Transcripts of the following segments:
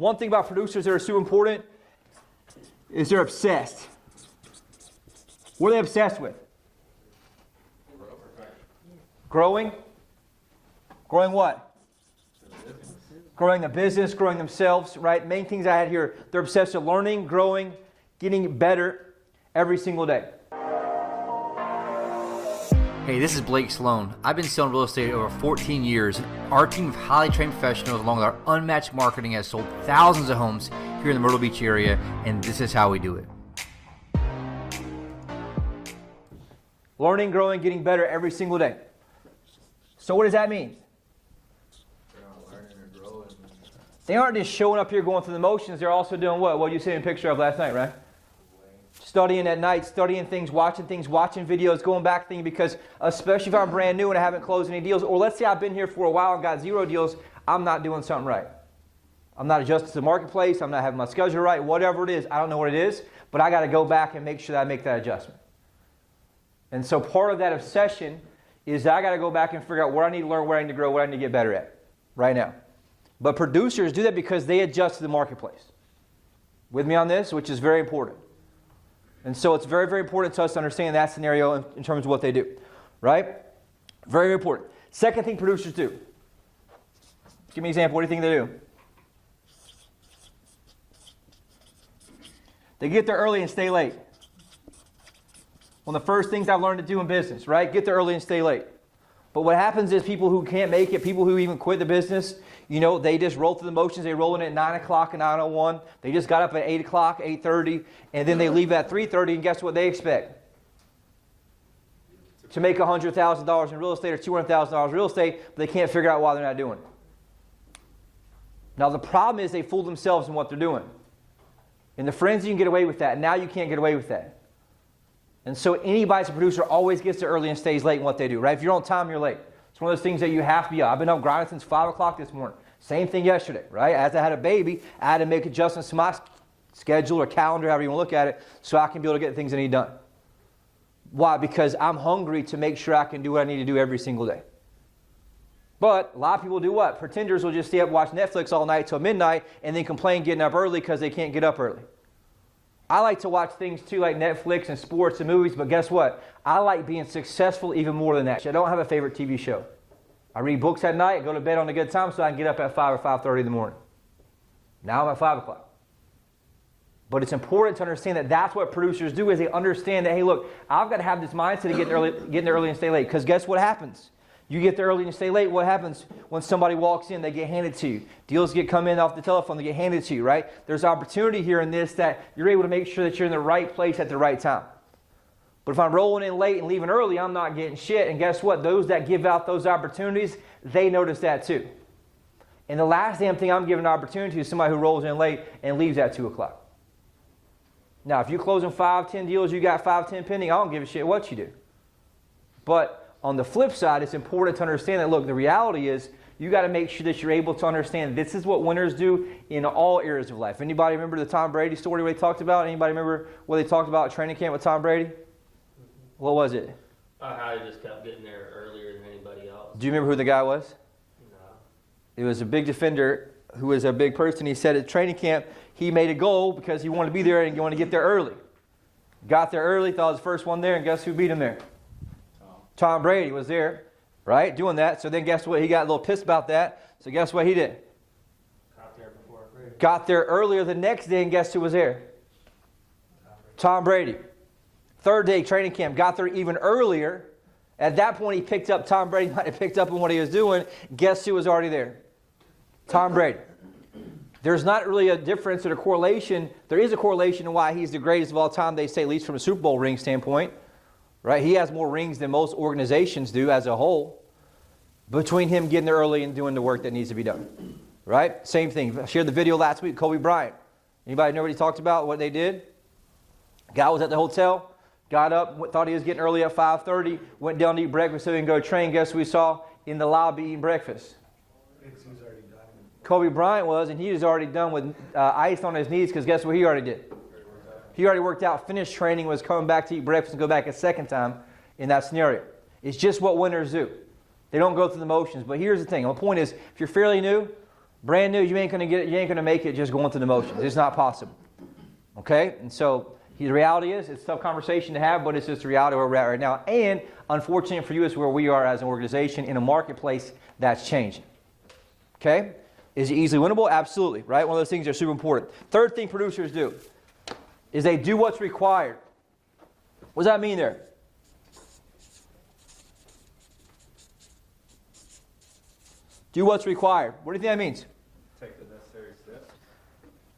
One thing about producers that are super important is they're obsessed. What are they obsessed with? Growing? Growing what? Growing the business, growing themselves, right? Main things I had here. They're obsessed with learning, growing, getting better every single day. Hey, this is Blake Sloan. I've been selling real estate over 14 years. Our team of highly trained professionals, along with our unmatched marketing, has sold thousands of homes here in the Myrtle Beach area, and this is how we do it. Learning, growing, getting better every single day. So what does that mean? They aren't just showing up here going through the motions. They're also doing what? What you seen a picture of last night, right? Studying at night, studying things, watching videos, going back thinking, because especially if I'm brand new and I haven't closed any deals, or let's say I've been here for a while and got 0 deals, I'm not doing something right. I'm not adjusting to the marketplace. I'm not having my schedule right. Whatever it is, I don't know what it is, but I got to go back and make sure that I make that adjustment. And so part of that obsession is that I got to go back and figure out what I need to learn, what I need to grow, what I need to get better at right now. But producers do that because they adjust to the marketplace. With me on this, which is very important. And so it's very, very important to us to understand that scenario in terms of what they do. Right? Very, very important. Second thing producers do. Give me an example. What do you think they do? They get there early and stay late. One of the first things I've learned to do in business, right? Get there early and stay late. But what happens is people who can't make it, people who even quit the business, they just roll through the motions. They roll in at 9 o'clock and 9:01. They just got up at 8 o'clock, 8:30, and then they leave at 3:30, and guess what they expect? To make $100,000 in real estate or $200,000 in real estate, but they can't figure out why they're not doing it. Now the problem is they fool themselves in what they're doing. In the frenzy, you can get away with that. Now you can't get away with that. And so anybody that's a producer always gets there early and stays late in what they do, right? If you're on time, you're late. It's one of those things that you have to be on. I've been up grinding since 5 o'clock this morning. Same thing yesterday, right? As I had a baby, I had to make adjustments to my schedule or calendar, however you want to look at it, so I can be able to get things I need done. Why? Because I'm hungry to make sure I can do what I need to do every single day. But a lot of people do what? Pretenders will just stay up and watch Netflix all night till midnight and then complain getting up early because they can't get up early. I like to watch things too, like Netflix and sports and movies, but guess what? I like being successful even more than that. I don't have a favorite TV show. I read books at night, go to bed on a good time so I can get up at 5 or 5:30 in the morning. Now I'm at 5 o'clock. But it's important to understand that that's what producers do, is they understand that, hey, look, I've got to have this mindset of getting there early and stay late, because guess what happens? You get there early and stay late, what happens when somebody walks in? They get handed to you. Deals come in off the telephone, they get handed to you, right? There's opportunity here in this that you're able to make sure that you're in the right place at the right time. But if I'm rolling in late and leaving early, I'm not getting shit. And guess what? Those that give out those opportunities, they notice that too. And the last damn thing I'm giving an opportunity to is somebody who rolls in late and leaves at 2 o'clock. Now, if you're closing 5, 10 deals, you got 5, 10 pending, I don't give a shit what you do. But on the flip side, it's important to understand that, look, the reality is you got to make sure that you're able to understand this is what winners do in all areas of life. Anybody remember the Tom Brady story we talked about? Anybody remember what they talked about at training camp with Tom Brady? What was it? How he just kept getting there earlier than anybody else. Do you remember who the guy was? No. It was a big defender who was a big person. He said at training camp he made a goal because he wanted to be there and he wanted to get there early. Got there early, thought he was the first one there, and guess who beat him there? Tom Brady was there, right, doing that. So then guess what? He got a little pissed about that. So guess what he did? Got there before Brady. Got there earlier the next day, and guess who was there? Tom Brady. Third day training camp, got there even earlier. At that point, he picked up, Tom Brady might have picked up on what he was doing. Guess who was already there? Tom Brady. There's not really a difference or a correlation. There is a correlation in why he's the greatest of all time, they say, at least from a Super Bowl ring standpoint. Right? He has more rings than most organizations do as a whole, between him getting there early and doing the work that needs to be done. Right? Same thing. I shared the video last week, Kobe Bryant. Anybody know what he talked about, what they did? Guy was at the hotel, got up, thought he was getting early at 5:30, went down to eat breakfast so he can go train. Guess who we saw in the lobby eating breakfast? Kobe Bryant was, and he was already done with ice on his knees, because guess what he already did? He already worked out, finished training, was coming back to eat breakfast and go back a second time in that scenario. It's just what winners do. They don't go through the motions. But here's the thing. My point is, if you're fairly new, Brand new, you ain't gonna make it just going through the motions. It's not possible. Okay? And so the reality is, it's a tough conversation to have, but it's just the reality where we're at right now. And unfortunate for you is where we are as an organization in a marketplace that's changing. Okay? Is it easily winnable? Absolutely. Right? One of those things that are super important. Third thing producers do is they do what's required. What does that mean there? Do what's required. What do you think that means? Take the necessary steps.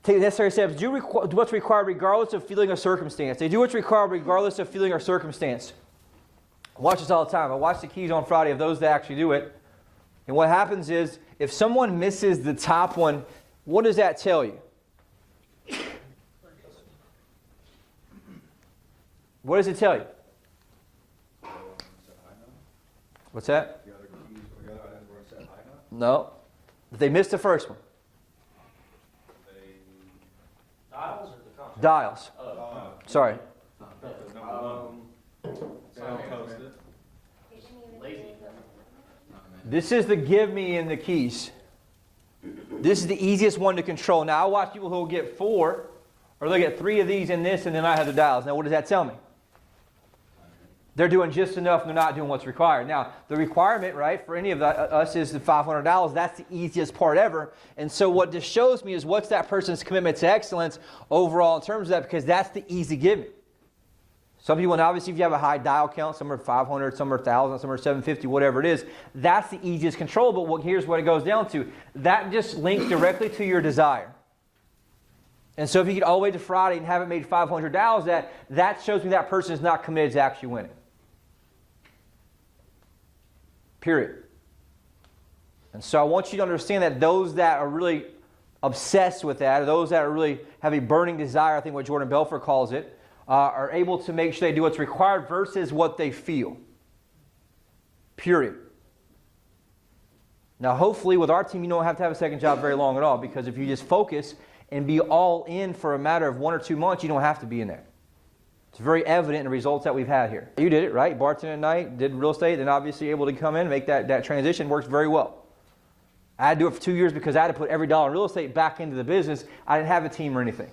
Take the necessary steps. Do what's required regardless of feeling or circumstance. They do what's required regardless of feeling or circumstance. I watch this all the time. I watch the keys on Friday of those that actually do it. And what happens is, if someone misses the top one, what does that tell you? What does it tell you? What's that? No. If they missed the first one. Dials or the contract? Dials. Sorry. Lazy. This is the give me in the keys. This is the easiest one to control. Now, I watch people who will get 4, or they'll get 3 of these in this, and then I have the dials. Now, what does that tell me? They're doing just enough, and they're not doing what's required. Now, the requirement, right, for any of us is the $500. That's the easiest part ever. And so what this shows me is what's that person's commitment to excellence overall in terms of that, because that's the easy giving. Some people, and obviously if you have a high dial count, some are 500, some are 1,000, some are 750, whatever it is, that's the easiest control. But here's what it goes down to. That just links directly to your desire. And so if you get all the way to Friday and haven't made $500, that shows me that person is not committed to actually winning. Period. And so I want you to understand that those that are really obsessed with that, or those that are really have a burning desire, I think what Jordan Belfort calls it, are able to make sure they do what's required versus what they feel. Period. Now, hopefully, with our team, you don't have to have a second job very long at all, because if you just focus and be all in for a matter of 1 or 2 months, you don't have to be in there. It's very evident in the results that we've had here. You did it, right? Bartending at night, did real estate, and obviously able to come in and make that transition. Works very well. I had to do it for 2 years because I had to put every dollar in real estate back into the business. I didn't have a team or anything.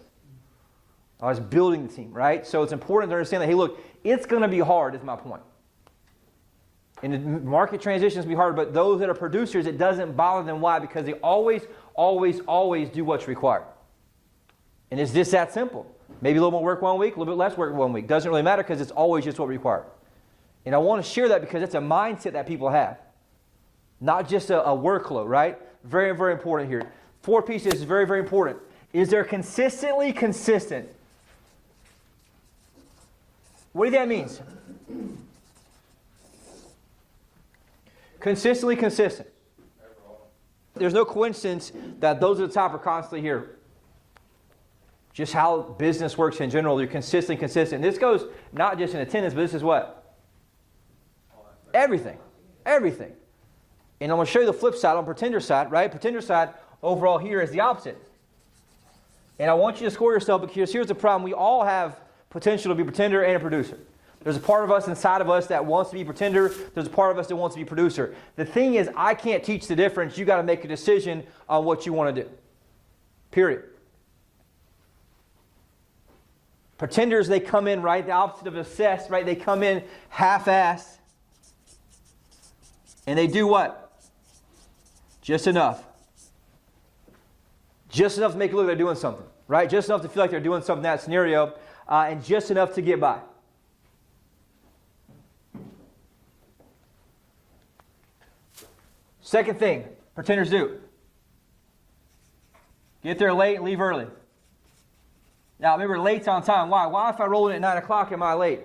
I was building the team, right? So it's important to understand that, hey, look, it's going to be hard, is my point. And the market transitions will be hard, but those that are producers, it doesn't bother them. Why? Because they always, always, always do what's required. And it's just that simple. Maybe a little more work 1 week, a little bit less work 1 week. Doesn't really matter because it's always just what required. And I want to share that because it's a mindset that people have. Not just a workload, right? Very, very important here. 4 pieces is very, very important. Is there consistently consistent? What do you think that means? Consistently consistent. There's no coincidence that those at the top are constantly here. Just how business works in general, you're consistently consistent. This goes not just in attendance, but this is what? Everything. Everything. And I'm going to show you the flip side on pretender side, right? Pretender side overall here is the opposite. And I want you to score yourself because here's the problem. We all have potential to be pretender and a producer. There's a part of us inside of us that wants to be pretender. There's a part of us that wants to be producer. The thing is, I can't teach the difference. You got to make a decision on what you want to do. Period. Pretenders, they come in, right? The opposite of obsessed, right? They come in half-assed. And they do what? Just enough. Just enough to make it look like they're doing something, right? Just enough to feel like they're doing something in that scenario, and just enough to get by. Second thing pretenders do. Get there late and leave early. Now, remember, late's on time. Why? Why if I roll in at 9 o'clock, am I late?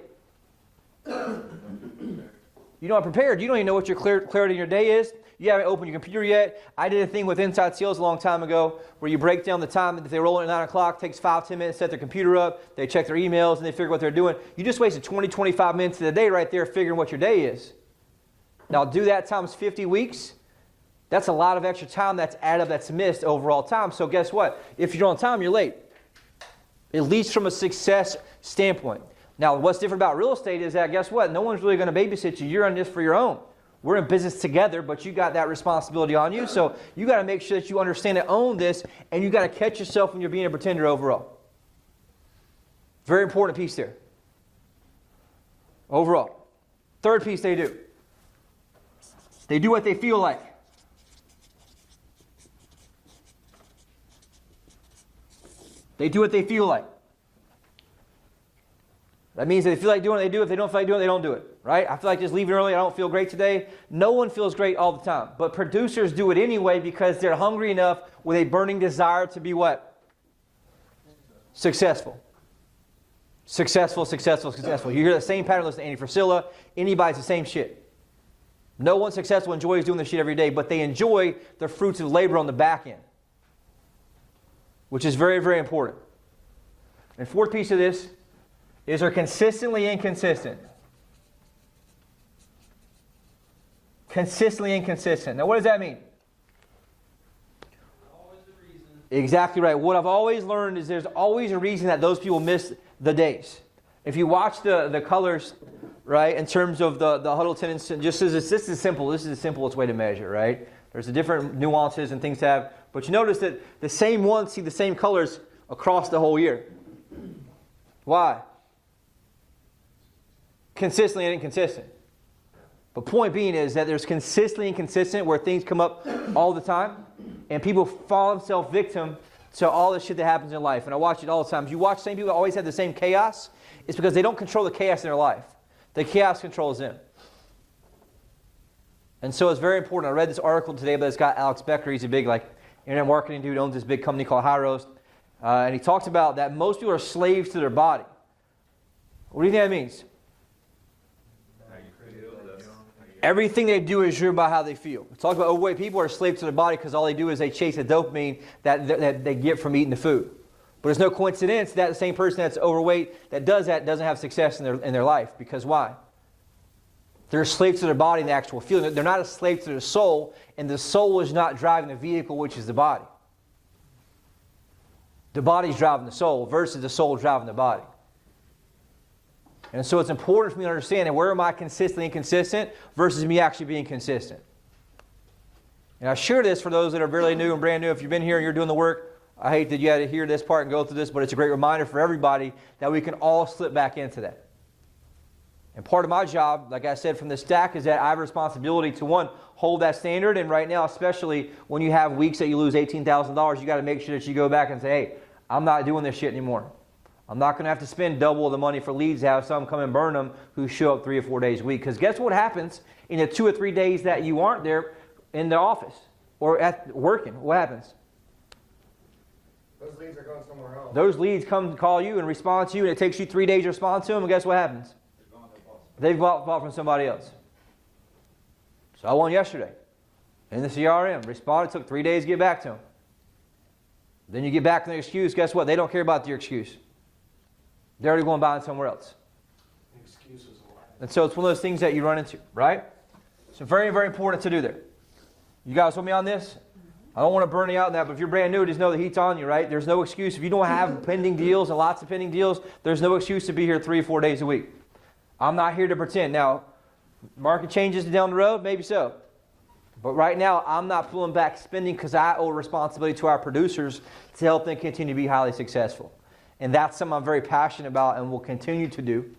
You're not prepared. You don't even know what your clarity in your day is. You haven't opened your computer yet. I did a thing with Inside Sales a long time ago where you break down the time that they roll in at 9 o'clock, takes 5-10 minutes, set their computer up, they check their emails, and they figure what they're doing. You just wasted 20-25 minutes of the day right there figuring what your day is. Now, do that times 50 weeks. That's a lot of extra time that's added up, that's missed overall time. So guess what? If you're on time, you're late. At least from a success standpoint. Now, what's different about real estate is that, guess what? No one's really going to babysit you. You're on this for your own. We're in business together, but you got that responsibility on you. So you got to make sure that you understand and own this, and you got to catch yourself when you're being a pretender overall. Very important piece there. Overall. Third piece they do. They do what they feel like. They do what they feel like. That means that if they feel like doing it, they do it. If they don't feel like doing it, they don't do it. Right? I feel like just leaving early. I don't feel great today. No one feels great all the time. But producers do it anyway because they're hungry enough with a burning desire to be what? Successful. Successful, successful, successful. You hear the same pattern. Listen to Andy Frisella. Anybody's the same shit. No one successful enjoys doing this shit every day, but they enjoy the fruits of labor on the back end, which is very, very important. And fourth piece of this is they're consistently inconsistent. Consistently inconsistent. Now, what does that mean? Always a reason. Exactly right. What I've always learned is there's always a reason that those people miss the days. If you watch the colors, right, in terms of the huddle attendance, just as this is simple. This is the simplest way to measure, right? There's the different nuances and things to have, but you notice that the same ones see the same colors across the whole year. Why? Consistently and inconsistent. But point being is that there's consistently inconsistent where things come up all the time, and people fall themselves victim to all the shit that happens in life. And I watch it all the time. If you watch the same people that always have the same chaos, it's because they don't control the chaos in their life. The chaos controls them. And so it's very important. I read this article today, but it's got Alex Becker. He's a big internet marketing dude, owns this big company called High Roast. And he talks about that most people are slaves to their body. What do you think that means? Everything they do is driven by how they feel. We talk about overweight people are slaves to their body because all they do is they chase the dopamine that they get from eating the food. But it's no coincidence that the same person that's overweight that doesn't have success in their life. Because why? They're a slave to their body and the actual feeling. They're not a slave to their soul, and the soul is not driving the vehicle, which is the body. The body's driving the soul versus the soul driving the body. And so it's important for me to understand that where am I consistently inconsistent versus me actually being consistent. And I share this for those that are very new and brand new. If you've been here and you're doing the work, I hate that you had to hear this part and go through this, but it's a great reminder for everybody that we can all slip back into that. And part of my job, like I said from the stack, is that I have a responsibility to, one, hold that standard. And right now, especially when you have weeks that you lose $18,000, you got to make sure that you go back and say, hey, I'm not doing this shit anymore. I'm not going to have to spend double the money for leads to have some come and burn them who show up 3 or 4 days a week. Because guess what happens in the 2 or 3 days that you aren't there in the office or at working? What happens? Those leads are going somewhere else. Those leads come to call you and respond to you, and it takes you 3 days to respond to them, and guess what happens? They've bought from somebody else. So I won yesterday in the CRM. Responded, took 3 days to get back to them. Then you get back to the excuse. Guess what? They don't care about your excuse. They're already going to buy it somewhere else. Excuses a lot. And so it's one of those things that you run into, right? So very, very important to do there. You guys with me on this? I don't want to burn you out in that, but if you're brand new, just know the heat's on you, right? There's no excuse. If you don't have pending deals and lots of pending deals, there's no excuse to be here 3 or 4 days a week. I'm not here to pretend. Now, market changes down the road, maybe so. But right now, I'm not pulling back spending because I owe responsibility to our producers to help them continue to be highly successful. And that's something I'm very passionate about and will continue to do.